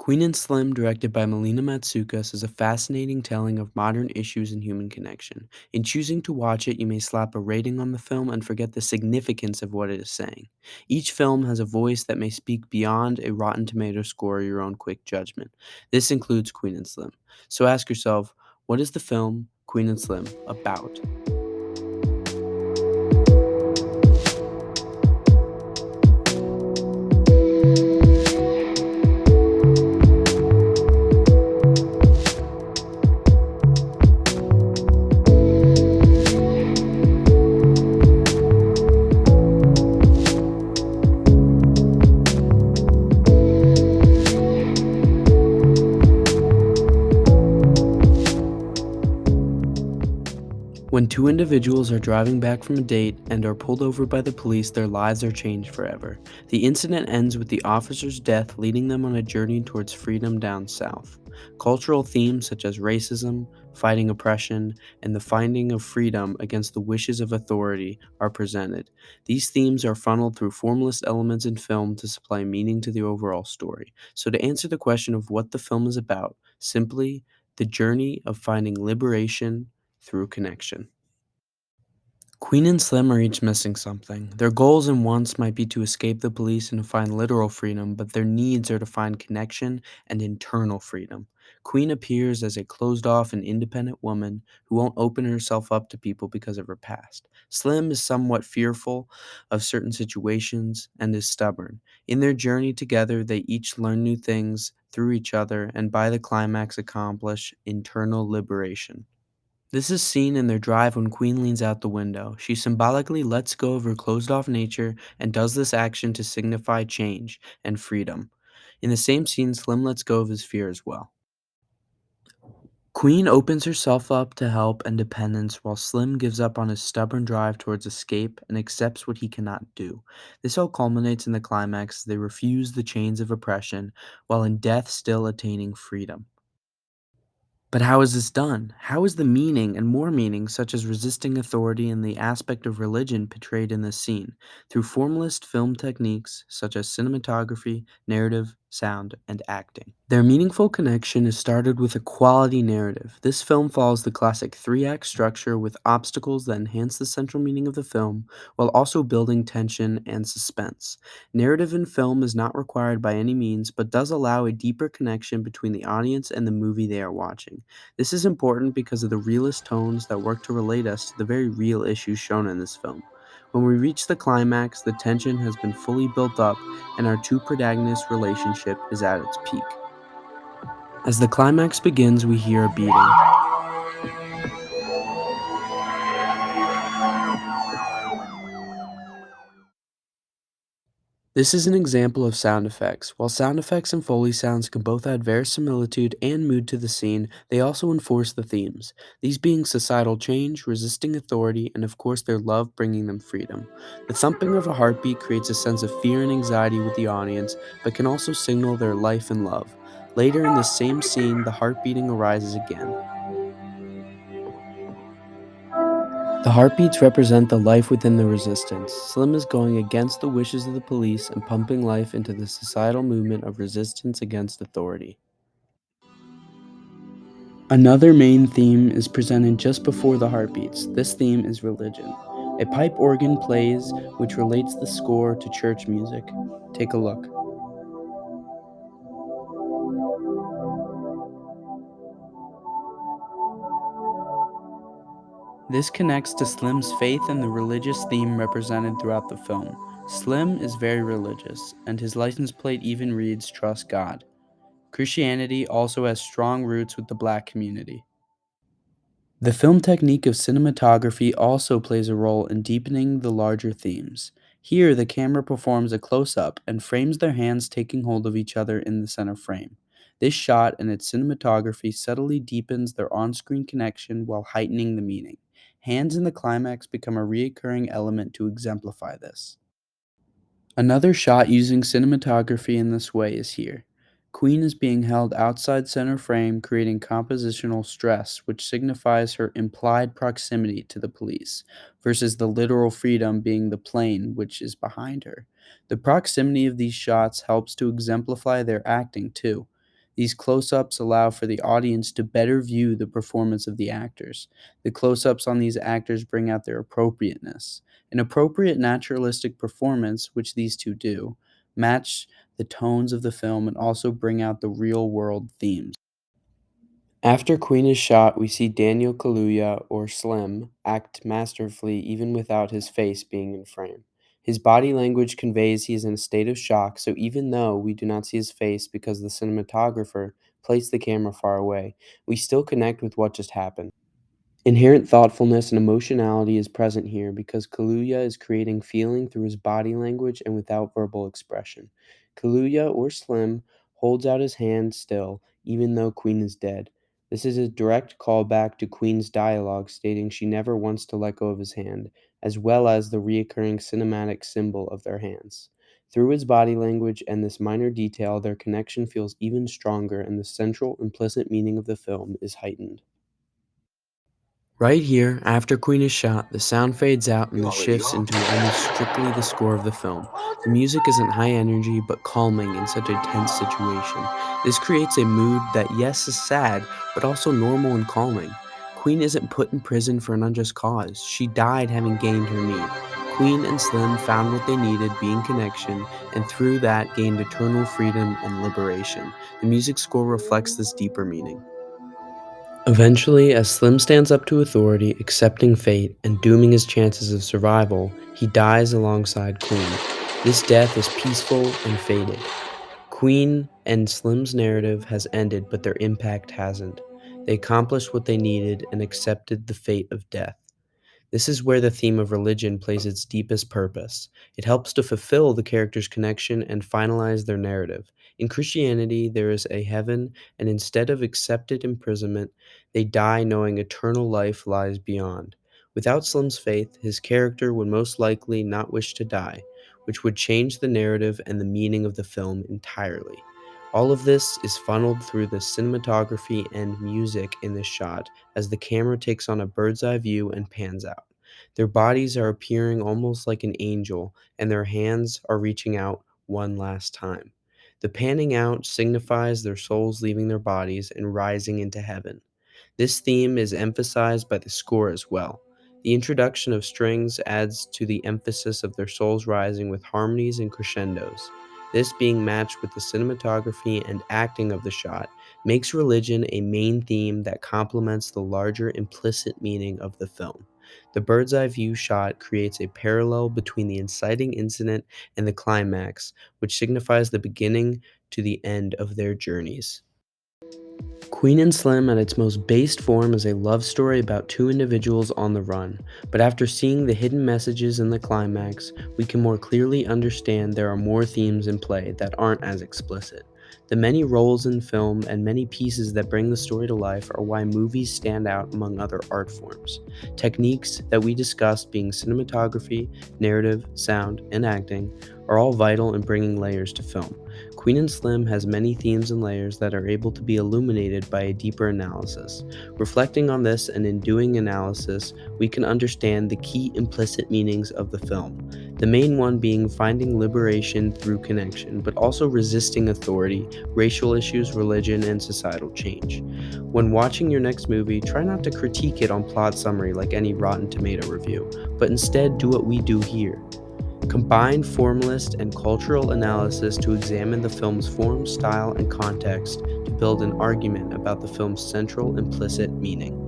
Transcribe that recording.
Queen and Slim, directed by Melina Matsoukas, is a fascinating telling of modern issues and human connection. In choosing to watch it, you may slap a rating on the film and forget the significance of what it is saying. Each film has a voice that may speak beyond a Rotten Tomato score or your own quick judgment. This includes Queen and Slim. So ask yourself, what is the film Queen and Slim about? When two individuals are driving back from a date and are pulled over by the police, their lives are changed forever. The incident ends with the officer's death, leading them on a journey towards freedom down south. Cultural themes such as racism, fighting oppression, and the finding of freedom against the wishes of authority are presented. These themes are funneled through formalist elements in film to supply meaning to the overall story. So, to answer the question of what the film is about, simply the journey of finding liberation through connection. Queen and Slim are each missing something. Their goals and wants might be to escape the police and to find literal freedom, but their needs are to find connection and internal freedom. Queen appears as a closed off and independent woman who won't open herself up to people because of her past. Slim is somewhat fearful of certain situations and is stubborn. In their journey together, they each learn new things through each other and by the climax accomplish internal liberation. This is seen in their drive when Queen leans out the window. She symbolically lets go of her closed off nature and does this action to signify change and freedom. In the same scene, Slim lets go of his fear as well. Queen opens herself up to help and dependence while Slim gives up on his stubborn drive towards escape and accepts what he cannot do. This all culminates in the climax as they refuse the chains of oppression while in death still attaining freedom. But how is this done? How is the meaning and more meaning, such as resisting authority and the aspect of religion, portrayed in this scene? Through formalist film techniques such as cinematography, narrative, sound, and acting. Their meaningful connection is started with a quality narrative. This film follows the classic three-act structure with obstacles that enhance the central meaning of the film while also building tension and suspense. Narrative in film is not required by any means, but does allow a deeper connection between the audience and the movie they are watching. This is important because of the realist tones that work to relate us to the very real issues shown in this film. When we reach the climax, the tension has been fully built up and our two protagonists' relationship is at its peak. As the climax begins, we hear a beating. This is an example of sound effects. While sound effects and Foley sounds can both add verisimilitude and mood to the scene, they also enforce the themes, these being societal change, resisting authority, and of course their love bringing them freedom. The thumping of a heartbeat creates a sense of fear and anxiety with the audience, but can also signal their life and love. Later in the same scene, the heart beating arises again. The heartbeats represent the life within the resistance. Slim is going against the wishes of the police and pumping life into the societal movement of resistance against authority. Another main theme is presented just before the heartbeats. This theme is religion. A pipe organ plays, which relates the score to church music. Take a look. This connects to Slim's faith and the religious theme represented throughout the film. Slim is very religious, and his license plate even reads Trust God. Christianity also has strong roots with the black community. The film technique of cinematography also plays a role in deepening the larger themes. Here, the camera performs a close up and frames their hands taking hold of each other in the center frame. This shot and its cinematography subtly deepens their on screen connection while heightening the meaning. Hands in the climax become a recurring element to exemplify this. Another shot using cinematography in this way is here. Queen is being held outside center frame, creating compositional stress, which signifies her implied proximity to the police, versus the literal freedom being the plane, which is behind her. The proximity of these shots helps to exemplify their acting too. These close ups allow for the audience to better view the performance of the actors. The close ups on these actors bring out their appropriateness. An appropriate naturalistic performance, which these two do, match the tones of the film and also bring out the real world themes. After Queen is shot, we see Daniel Kaluuya, or Slim, act masterfully even without his face being in frame. His body language conveys he is in a state of shock, so even though we do not see his face because the cinematographer placed the camera far away, we still connect with what just happened. Inherent thoughtfulness and emotionality is present here because Kaluuya is creating feeling through his body language and without verbal expression. Kaluuya, or Slim, holds out his hand still, even though Queen is dead. This is a direct callback to Queen's dialogue stating she never wants to let go of his hand, as well as the reoccurring cinematic symbol of their hands. Through his body language and this minor detail, their connection feels even stronger, and the central implicit meaning of the film is heightened. Right here, after Queen is shot, the sound fades out and You the already shifts are. into almost strictly the score of the film. The music isn't high energy but calming in such a tense situation. This creates a mood that, yes, is sad, but also normal and calming. Queen isn't put in prison for an unjust cause. She died having gained her need. Queen and Slim found what they needed, being connection, and through that gained eternal freedom and liberation. The music score reflects this deeper meaning. Eventually, as Slim stands up to authority, accepting fate and dooming his chances of survival, he dies alongside Queen. This death is peaceful and faded. Queen and Slim's narrative has ended, but their impact hasn't. They accomplished what they needed and accepted the fate of death. This is where the theme of religion plays its deepest purpose. It helps to fulfill the character's connection and finalize their narrative. In Christianity, there is a heaven, and instead of accepted imprisonment, they die knowing eternal life lies beyond. Without Slim's faith, his character would most likely not wish to die, which would change the narrative and the meaning of the film entirely. All of this is funneled through the cinematography and music in this shot as the camera takes on a bird's eye view and pans out. Their bodies are appearing almost like an angel, and their hands are reaching out one last time. The panning out signifies their souls leaving their bodies and rising into heaven. This theme is emphasized by the score as well. The introduction of strings adds to the emphasis of their souls rising with harmonies and crescendos. This being matched with the cinematography and acting of the shot makes religion a main theme that complements the larger implicit meaning of the film. The bird's eye view shot creates a parallel between the inciting incident and the climax, which signifies the beginning to the end of their journeys. Queen and Slim at its most based form is a love story about two individuals on the run, but after seeing the hidden messages in the climax, we can more clearly understand there are more themes in play that aren't as explicit. The many roles in film and many pieces that bring the story to life are why movies stand out among other art forms. Techniques that we discussed, being cinematography, narrative, sound, and acting, are all vital in bringing layers to film. Queen and Slim has many themes and layers that are able to be illuminated by a deeper analysis. Reflecting on this and in doing analysis, we can understand the key implicit meanings of the film. The main one being finding liberation through connection, but also resisting authority, racial issues, religion, and societal change. When watching your next movie, try not to critique it on plot summary like any Rotten Tomato review, but instead do what we do here. Combine formalist and cultural analysis to examine the film's form, style, and context to build an argument about the film's central implicit meaning.